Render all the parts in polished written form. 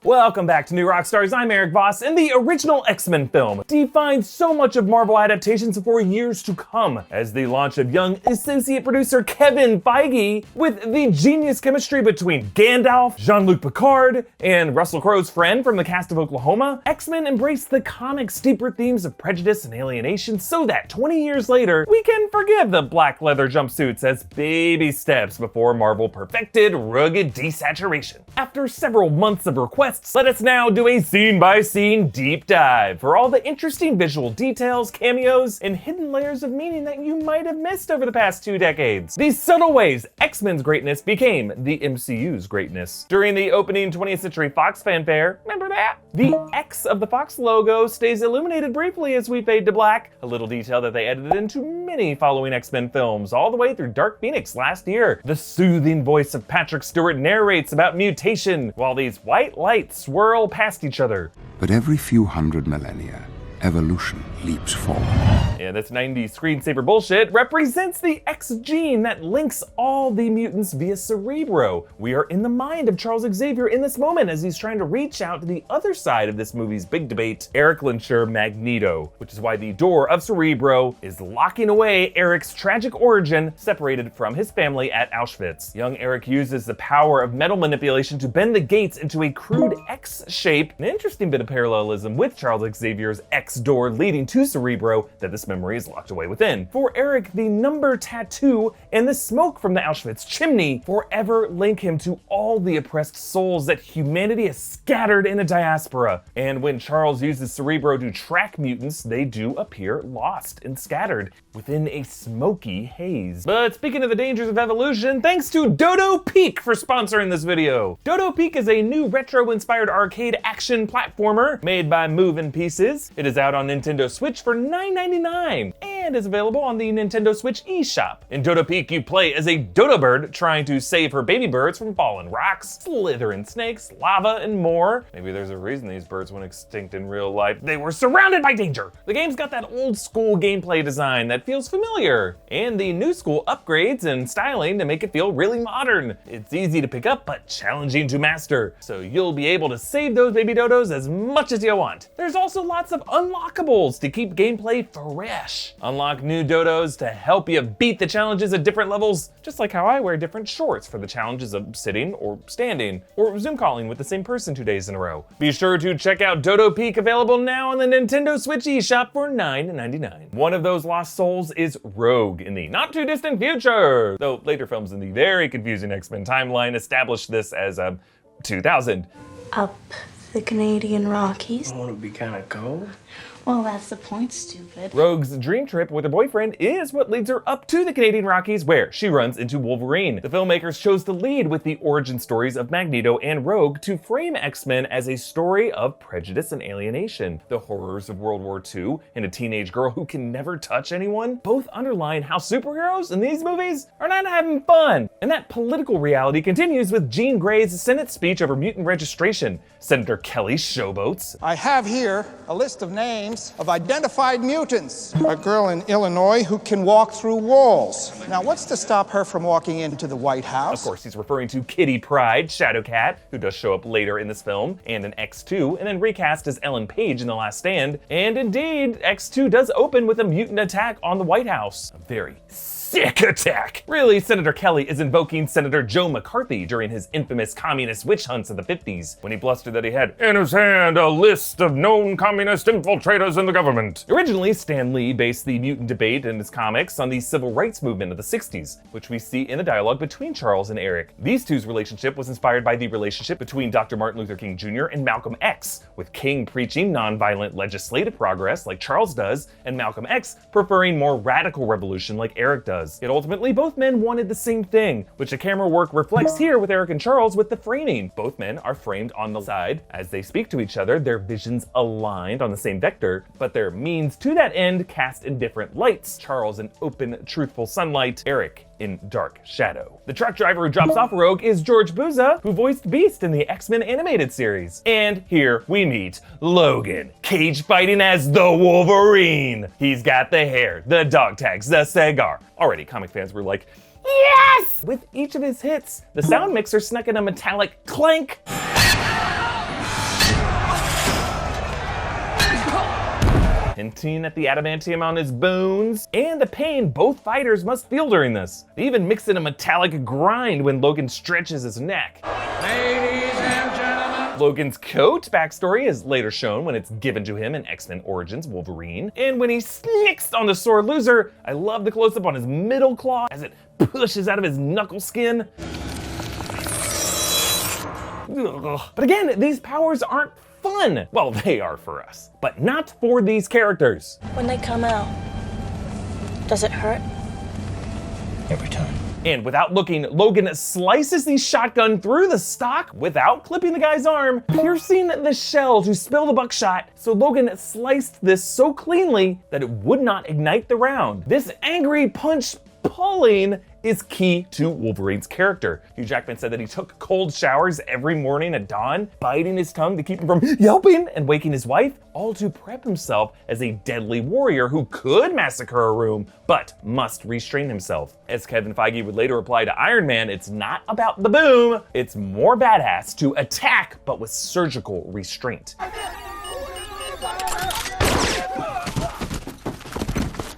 Welcome back to New Rockstars. I'm Eric Voss, and the original X-Men film defined so much of Marvel adaptations for years to come, as the launch of young associate producer Kevin Feige, with the genius chemistry between Gandalf, Jean-Luc Picard, and Russell Crowe's friend from the cast of Oklahoma. X-Men embraced the comic's deeper themes of prejudice and alienation so that 20 years later, we can forgive the black leather jumpsuits as baby steps before Marvel perfected rugged desaturation. After several months of requests, let us now do a scene-by-scene deep dive for all the interesting visual details, cameos, and hidden layers of meaning that you might have missed over the past 2 decades. These subtle ways X-Men's greatness became the MCU's greatness. During the opening 20th Century Fox fanfare, remember that? The X of the Fox logo stays illuminated briefly as we fade to black, a little detail that they edited into many following X-Men films, all the way through Dark Phoenix last year. The soothing voice of Patrick Stewart narrates about mutation, while these white lights swirl past each other. But every few hundred millennia, evolution leaps forward. And this 90s screensaver bullshit represents the X gene that links all the mutants via Cerebro. We are in the mind of Charles Xavier in this moment as he's trying to reach out to the other side of this movie's big debate, Eric Lehnsherr Magneto, which is why the door of Cerebro is locking away Eric's tragic origin separated from his family at Auschwitz. Young Eric uses the power of metal manipulation to bend the gates into a crude X shape, an interesting bit of parallelism with Charles Xavier's X door leading to Cerebro that this memory is locked away within. For Eric, the number tattoo and the smoke from the Auschwitz chimney forever link him to all the oppressed souls that humanity has scattered in a diaspora. And when Charles uses Cerebro to track mutants, they do appear lost and scattered within a smoky haze. But speaking of the dangers of evolution, thanks to Dodo Peak for sponsoring this video. Dodo Peak is a new retro-inspired arcade action platformer made by Movin' Pieces. It is out on Nintendo Switch for $9.99 and is available on the Nintendo Switch eShop. In Dodo Peak, you play as a dodo bird trying to save her baby birds from fallen rocks, slithering snakes, lava, and more. Maybe there's a reason these birds went extinct in real life. They were surrounded by danger. The game's got that old school gameplay design that feels familiar, and the new school upgrades and styling to make it feel really modern. It's easy to pick up, but challenging to master, so you'll be able to save those baby dodos as much as you want. There's also lots of unlockables to keep gameplay fresh. Unlock new dodos to help you beat the challenges at different levels, just like how I wear different shorts for the challenges of sitting or standing, or Zoom calling with the same person 2 days in a row. Be sure to check out Dodo Peak, available now on the Nintendo Switch eShop for $9.99. One of those lost souls is Rogue in the not too distant future, though later films in the very confusing X-Men timeline established this as 2000. Up the Canadian Rockies. I want to be kind of cold. Well, that's the point, stupid. Rogue's dream trip with her boyfriend is what leads her up to the Canadian Rockies, where she runs into Wolverine. The filmmakers chose to lead with the origin stories of Magneto and Rogue to frame X-Men as a story of prejudice and alienation. The horrors of World War II and a teenage girl who can never touch anyone both underline how superheroes in these movies are not having fun. And that political reality continues with Jean Grey's Senate speech over mutant registration. Senator Kelly showboats. I have here a list of names of identified mutants. A girl in Illinois who can walk through walls. Now, what's to stop her from walking into the White House? Of course, he's referring to Kitty Pryde, Shadowcat, who does show up later in this film, and in X2, and then recast as Ellen Page in The Last Stand. And indeed, X2 does open with a mutant attack on the White House. A very sick attack. Really, Senator Kelly is invoking Senator Joe McCarthy during his infamous communist witch hunts of the 50s, when he blustered that he had in his hand a list of known communist infiltrators in the government. Originally, Stan Lee based the mutant debate in his comics on the civil rights movement of the 60s, which we see in the dialogue between Charles and Eric. These two's relationship was inspired by the relationship between Dr. Martin Luther King Jr. and Malcolm X, with King preaching nonviolent legislative progress like Charles does, and Malcolm X preferring more radical revolution like Eric does. Yet ultimately, both men wanted the same thing, which the camera work reflects here with Eric and Charles with the framing. Both men are framed on the side. As they speak to each other, their visions aligned on the same vector, but their means to that end cast in different lights. Charles in open, truthful sunlight, Eric in dark shadow. The truck driver who drops off Rogue is George Buza, who voiced Beast in the X-Men animated series. And here we meet Logan, cage fighting as the Wolverine. He's got the hair, the dog tags, the cigar. Already comic fans were like, yes! With each of his hits, the sound mixer snuck in a metallic clank hinting at the adamantium on his bones, and the pain both fighters must feel during this. They even mix in a metallic grind when Logan stretches his neck. Ladies and gentlemen. Logan's coat backstory is later shown when it's given to him in X-Men Origins Wolverine. And when he snicks on the sore loser, I love the close-up on his middle claw as it pushes out of his knuckle skin. Ugh. But again, these powers aren't fun. Well, they are for us, but not for these characters. When they come out, does it hurt? Every time. And without looking, Logan slices the shotgun through the stock without clipping the guy's arm, piercing the shell to spill the buckshot. So Logan sliced this so cleanly that it would not ignite the round. This angry punch pulling is key to Wolverine's character. Hugh Jackman said that he took cold showers every morning at dawn, biting his tongue to keep him from yelping and waking his wife, all to prep himself as a deadly warrior who could massacre a room, but must restrain himself. As Kevin Feige would later reply to Iron Man, it's not about the boom, it's more badass to attack, but with surgical restraint.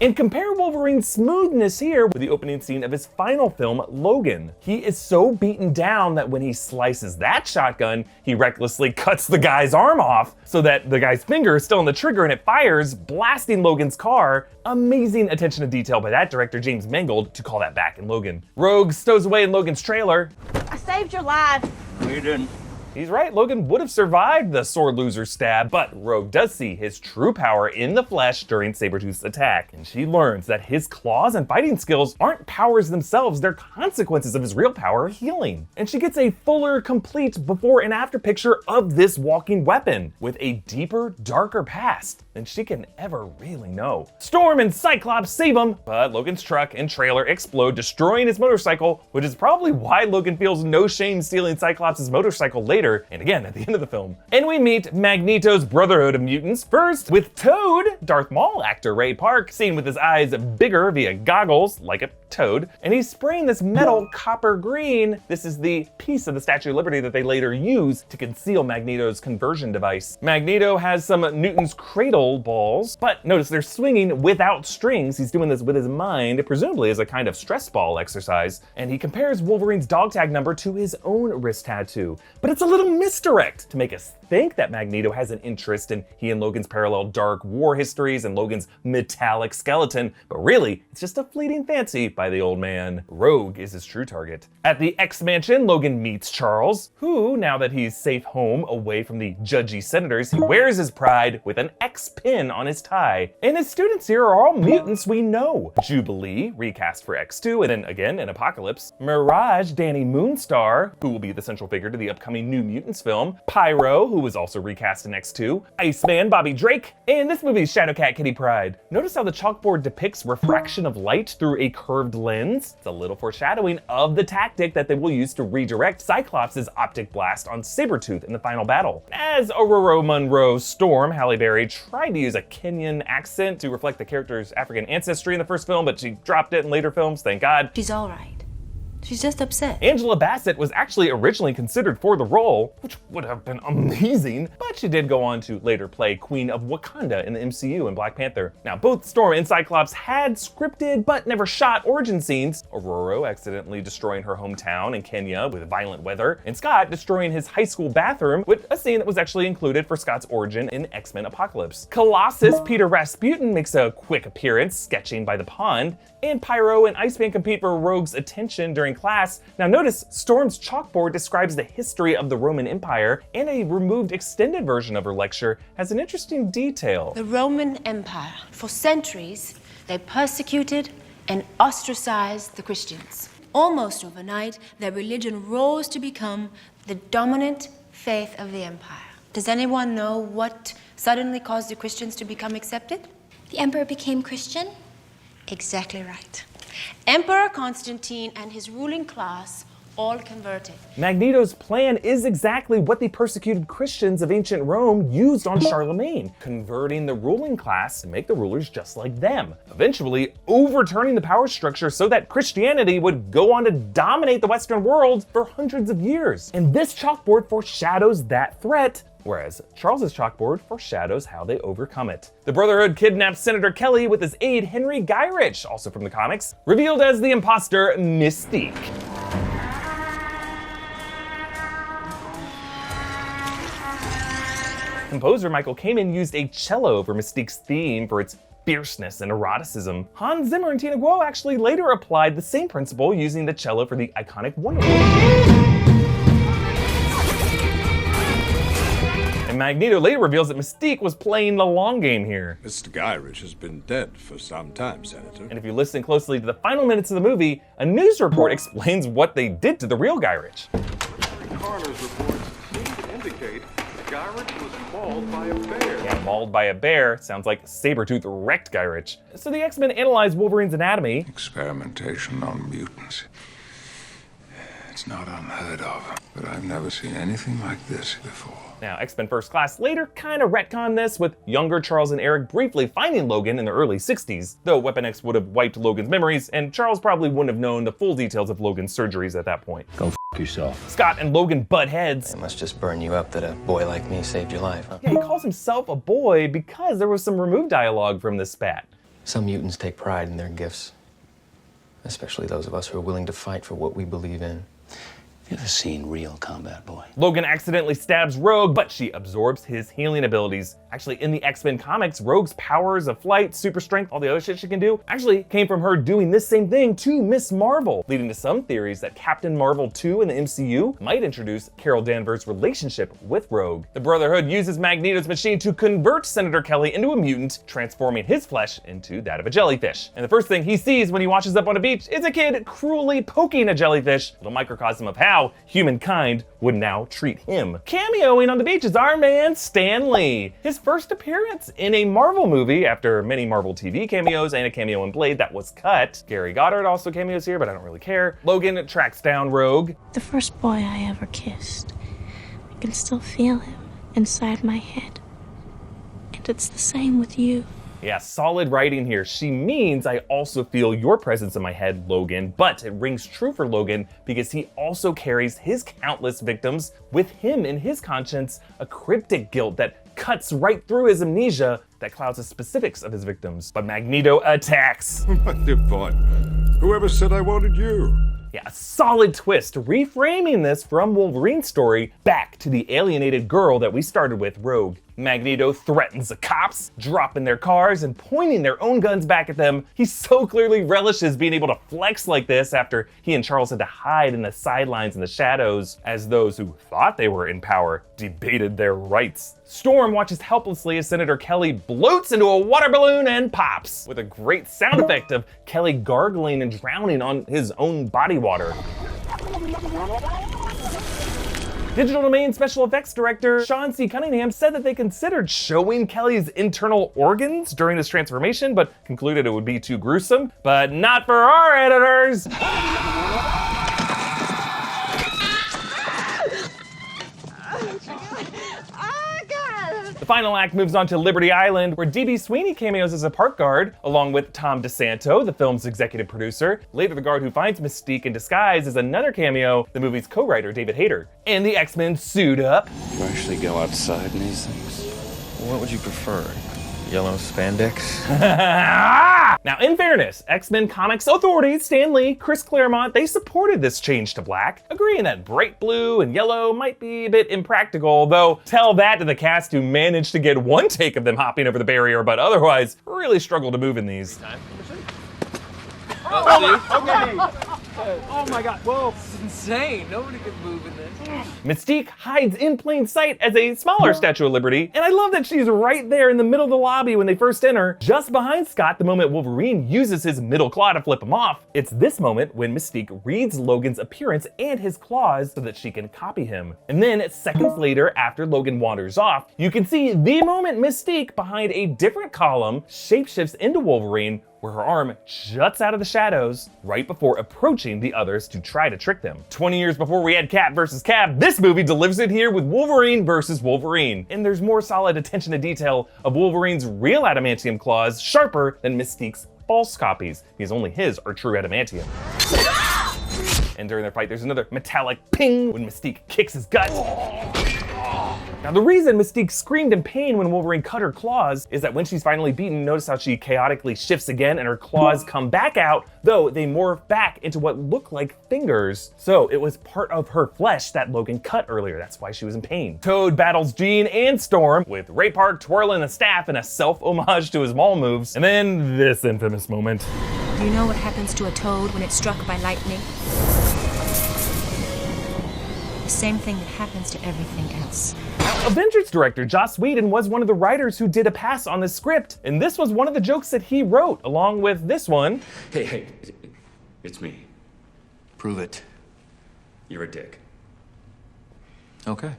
And compare Wolverine's smoothness here with the opening scene of his final film, Logan. He is so beaten down that when he slices that shotgun, he recklessly cuts the guy's arm off so that the guy's finger is still on the trigger and it fires, blasting Logan's car. Amazing attention to detail by that director, James Mangold, to call that back in Logan. Rogue stows away in Logan's trailer. I saved your life. No, you didn't. He's right, Logan would have survived the sore loser stab, but Rogue does see his true power in the flesh during Sabretooth's attack, and she learns that his claws and fighting skills aren't powers themselves, they're consequences of his real power of healing. And she gets a fuller, complete before and after picture of this walking weapon, with a deeper, darker past than she can ever really know. Storm and Cyclops save him, but Logan's truck and trailer explode, destroying his motorcycle, which is probably why Logan feels no shame stealing Cyclops' motorcycle later, and again at the end of the film. And we meet Magneto's Brotherhood of Mutants, first with Toad, Darth Maul actor Ray Park, seen with his eyes bigger via goggles, like a toad, and he's spraying this metal copper green. This is the piece of the Statue of Liberty that they later use to conceal Magneto's conversion device. Magneto has some Newton's cradle balls, but notice they're swinging without strings. He's doing this with his mind, presumably as a kind of stress ball exercise, and he compares Wolverine's dog tag number to his own wrist tattoo. But it's a little misdirect to make us think that Magneto has an interest in he and Logan's parallel dark war histories and Logan's metallic skeleton, but really, it's just a fleeting fancy by the old man. Rogue is his true target. At the X-Mansion, Logan meets Charles, who, now that he's safe home away from the judgy senators, he wears his pride with an X pin on his tie. And his students here are all mutants we know. Jubilee, recast for X2, and then again in Apocalypse. Mirage, Danny Moonstar, who will be the central figure to the upcoming New Mutants film. Pyro, who was also recast in X2. Iceman, Bobby Drake, and this movie's Shadowcat, Kitty Pryde. Notice how the chalkboard depicts refraction of light through a curved lens? It's a little foreshadowing of the tactic that they will use to redirect Cyclops' optic blast on Sabretooth in the final battle. As Aurora Monroe Storm, Halle Berry tried to use a Kenyan accent to reflect the character's African ancestry in the first film, but she dropped it in later films, thank God. She's all right. She's just upset. Angela Bassett was actually originally considered for the role, which would have been amazing, but she did go on to later play Queen of Wakanda in the MCU in Black Panther. Now, both Storm and Cyclops had scripted but never shot origin scenes. Aurora accidentally destroying her hometown in Kenya with violent weather, and Scott destroying his high school bathroom with a scene that was actually included for Scott's origin in X-Men Apocalypse. Colossus Peter Rasputin makes a quick appearance, sketching by the pond, and Pyro and Iceman compete for Rogue's attention during class. Now notice Storm's chalkboard describes the history of the Roman Empire, and a removed extended version of her lecture has an interesting detail. The Roman Empire. For centuries, they persecuted and ostracized the Christians. Almost overnight, their religion rose to become the dominant faith of the empire. Does anyone know what suddenly caused the Christians to become accepted? The emperor became Christian? Exactly right. Emperor Constantine and his ruling class all converted. Magneto's plan is exactly what the persecuted Christians of ancient Rome used on Charlemagne, converting the ruling class to make the rulers just like them, eventually overturning the power structure so that Christianity would go on to dominate the Western world for hundreds of years. And this chalkboard foreshadows that threat, whereas Charles's chalkboard foreshadows how they overcome it. The Brotherhood kidnaps Senator Kelly with his aide Henry Gyrich, also from the comics, revealed as the imposter Mystique. Composer Michael Kamen used a cello for Mystique's theme for its fierceness and eroticism. Hans Zimmer and Tina Guo actually later applied the same principle using the cello for the iconic Wonder Woman. And Magneto later reveals that Mystique was playing the long game here. Mr. Gyrich has been dead for some time, Senator. And if you listen closely to the final minutes of the movie, a news report explains what they did to the real Gyrich. Coroner's reports seem to indicate Gyrich was mauled by a bear. Yeah, mauled by a bear sounds like Sabretooth wrecked Gyrich. So the X-Men analyzed Wolverine's anatomy. Experimentation on mutants. It's not unheard of, but I've never seen anything like this before. Now, X-Men First Class later kind of retconned this, with younger Charles and Eric briefly finding Logan in the early 60s, though Weapon X would have wiped Logan's memories, and Charles probably wouldn't have known the full details of Logan's surgeries at that point. Go f yourself. Scott and Logan butt heads. It must just burn you up that a boy like me saved your life, huh? Yeah, he calls himself a boy because there was some removed dialogue from this spat. Some mutants take pride in their gifts, especially those of us who are willing to fight for what we believe in. Have you ever seen real combat, boy? Logan accidentally stabs Rogue, but she absorbs his healing abilities. Actually, in the X-Men comics, Rogue's powers of flight, super strength, all the other shit she can do, actually came from her doing this same thing to Miss Marvel, leading to some theories that Captain Marvel 2 in the MCU might introduce Carol Danvers' relationship with Rogue. The Brotherhood uses Magneto's machine to convert Senator Kelly into a mutant, transforming his flesh into that of a jellyfish. And the first thing he sees when he washes up on a beach is a kid cruelly poking a jellyfish, a little microcosm of how humankind would now treat him. Cameoing on the beach is our man Stan Lee. His first appearance in a Marvel movie after many Marvel TV cameos and a cameo in Blade that was cut. Gary Goddard also cameos here, but I don't really care. Logan tracks down Rogue. The first boy I ever kissed. I can still feel him inside my head. And it's the same with you. Yeah, solid writing here. She means I also feel your presence in my head, Logan, but it rings true for Logan because he also carries his countless victims with him in his conscience, a cryptic guilt that cuts right through his amnesia that clouds the specifics of his victims. But Magneto attacks. My dear boy, whoever said I wanted you? Yeah, a solid twist, reframing this from Wolverine's story back to the alienated girl that we started with, Rogue. Magneto threatens the cops, dropping their cars and pointing their own guns back at them. He so clearly relishes being able to flex like this after he and Charles had to hide in the sidelines and the shadows as those who thought they were in power debated their rights. Storm watches helplessly as Senator Kelly bloats into a water balloon and pops, with a great sound effect of Kelly gargling and drowning on his own body water. Digital Domain Special Effects Director Sean C. Cunningham said that they considered showing Kelly's internal organs during this transformation, but concluded it would be too gruesome. But not for our editors! The final act moves on to Liberty Island, where D.B. Sweeney cameos as a park guard, along with Tom DeSanto, the film's executive producer. Later, the guard who finds Mystique in disguise is another cameo, the movie's co-writer, David Hayter. And the X-Men suit up. You actually go outside in these things? What would you prefer? Yellow spandex? Now, in fairness, X-Men Comics authorities, Stan Lee, Chris Claremont, they supported this change to black, agreeing that bright blue and yellow might be a bit impractical, though tell that to the cast who managed to get one take of them hopping over the barrier, but otherwise really struggle to move in these. Oh my god, whoa, this is insane. Nobody can move in this. Mystique hides in plain sight as a smaller Statue of Liberty, and I love that she's right there in the middle of the lobby when they first enter, just behind Scott the moment Wolverine uses his middle claw to flip him off. It's this moment when Mystique reads Logan's appearance and his claws so that she can copy him. And then seconds later, after Logan wanders off, you can see the moment Mystique, behind a different column, shapeshifts into Wolverine, where her arm juts out of the shadows right before approaching the others to try to trick them. 20 years before we had Cap versus Cap, this movie delivers it here with Wolverine versus Wolverine. And there's more solid attention to detail of Wolverine's real adamantium claws, sharper than Mystique's false copies, because only his are true adamantium. And during their fight, there's another metallic ping when Mystique kicks his gut. Now, the reason Mystique screamed in pain when Wolverine cut her claws is that when she's finally beaten, notice how she chaotically shifts again and her claws come back out, though they morph back into what look like fingers. So it was part of her flesh that Logan cut earlier. That's why she was in pain. Toad battles Jean and Storm, with Ray Park twirling the staff in a self-homage to his mall moves. And then this infamous moment. Do you know what happens to a toad when it's struck by lightning? The same thing that happens to everything else. Now, Avengers director Joss Whedon was one of the writers who did a pass on this script, and this was one of the jokes that he wrote, along with this one. Hey, it's me. Prove it. You're a dick. Okay.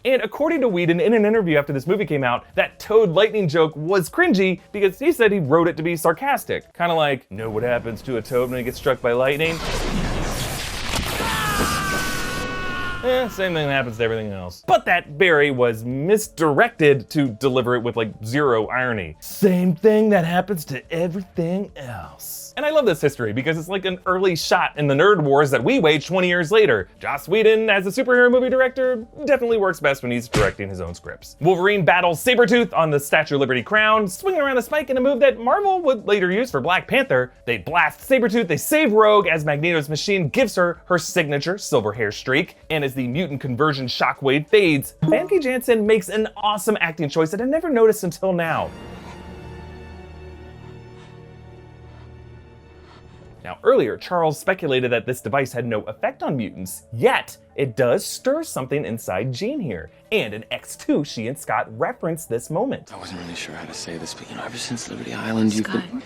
And according to Whedon, in an interview after this movie came out, that Toad lightning joke was cringy because he said he wrote it to be sarcastic. Kind of like, know what happens to a toad when he gets struck by lightning? Same thing that happens to everything else. But that Barry was misdirected to deliver it with like zero irony. Same thing that happens to everything else. And I love this history because it's like an early shot in the nerd wars that we waged 20 years later. Joss Whedon, as a superhero movie director, definitely works best when he's directing his own scripts. Wolverine battles Sabretooth on the Statue of Liberty crown, swinging around the spike in a move that Marvel would later use for Black Panther. They blast Sabretooth, they save Rogue as Magneto's machine gives her her signature silver hair streak, and as the mutant conversion shockwave fades, Famke Janssen makes an awesome acting choice that I never noticed until now. Now, earlier, Charles speculated that this device had no effect on mutants, yet it does stir something inside Jean here. And in X2, she and Scott reference this moment. I wasn't really sure how to say this, but ever since Liberty Island, you've been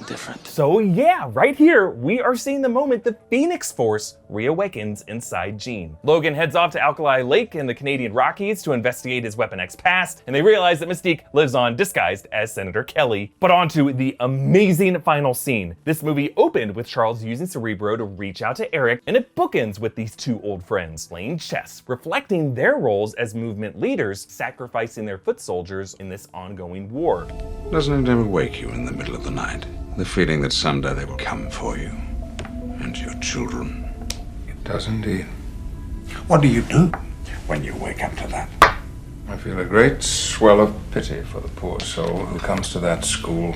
different. So yeah, right here, we are seeing the moment the Phoenix Force reawakens inside Jean. Logan heads off to Alkali Lake in the Canadian Rockies to investigate his Weapon X past, and they realize that Mystique lives on disguised as Senator Kelly. But on to the amazing final scene. This movie opened with Charles using Cerebro to reach out to Eric, and it bookends with these two old friends playing chess, reflecting their roles as movement leaders, sacrificing their foot soldiers in this ongoing war. Doesn't it ever wake you in the middle of the night? The feeling that someday they will come for you and your children. It does indeed. What do you do when you wake up to that? I feel a great swell of pity for the poor soul who comes to that school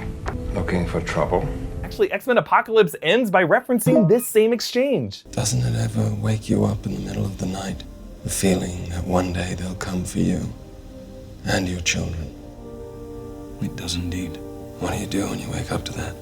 looking for trouble. Actually, X-Men Apocalypse ends by referencing this same exchange. Doesn't it ever wake you up in the middle of the night? The feeling that one day they'll come for you and your children. It does indeed. What do you do when you wake up to that?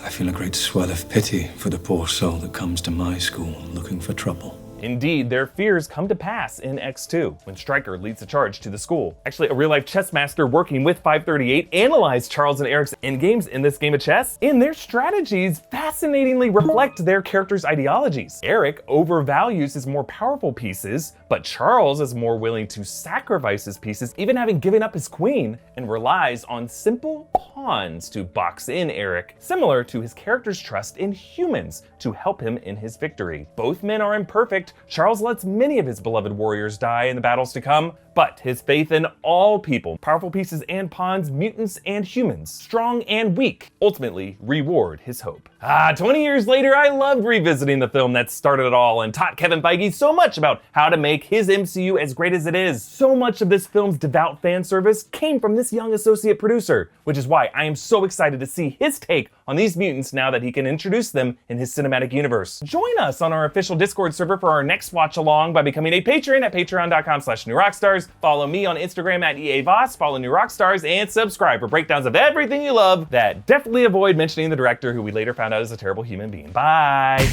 I feel a great swell of pity for the poor soul that comes to my school looking for trouble. Indeed, their fears come to pass in X2, when Stryker leads the charge to the school. Actually, a real-life chess master working with 538 analyzed Charles and Eric's endgames in this game of chess, and their strategies fascinatingly reflect their characters' ideologies. Eric overvalues his more powerful pieces, but Charles is more willing to sacrifice his pieces, even having given up his queen, and relies on simple pawns to box in Eric, similar to his character's trust in humans to help him in his victory. Both men are imperfect. Charles lets many of his beloved warriors die in the battles to come, but his faith in all people, powerful pieces and pawns, mutants and humans, strong and weak, ultimately reward his hope. 20 years later, I loved revisiting the film that started it all and taught Kevin Feige so much about how to make his MCU as great as it is. So much of this film's devout fan service came from this young associate producer, which is why I am so excited to see his take on these mutants now that he can introduce them in his cinematic universe. Join us on our official Discord server for our next watch along by becoming a patron at patreon.com/newrockstars. Follow me on Instagram at EAVoss, follow New Rockstars, and subscribe for breakdowns of everything you love that definitely avoid mentioning the director who we later found out is a terrible human being. Bye!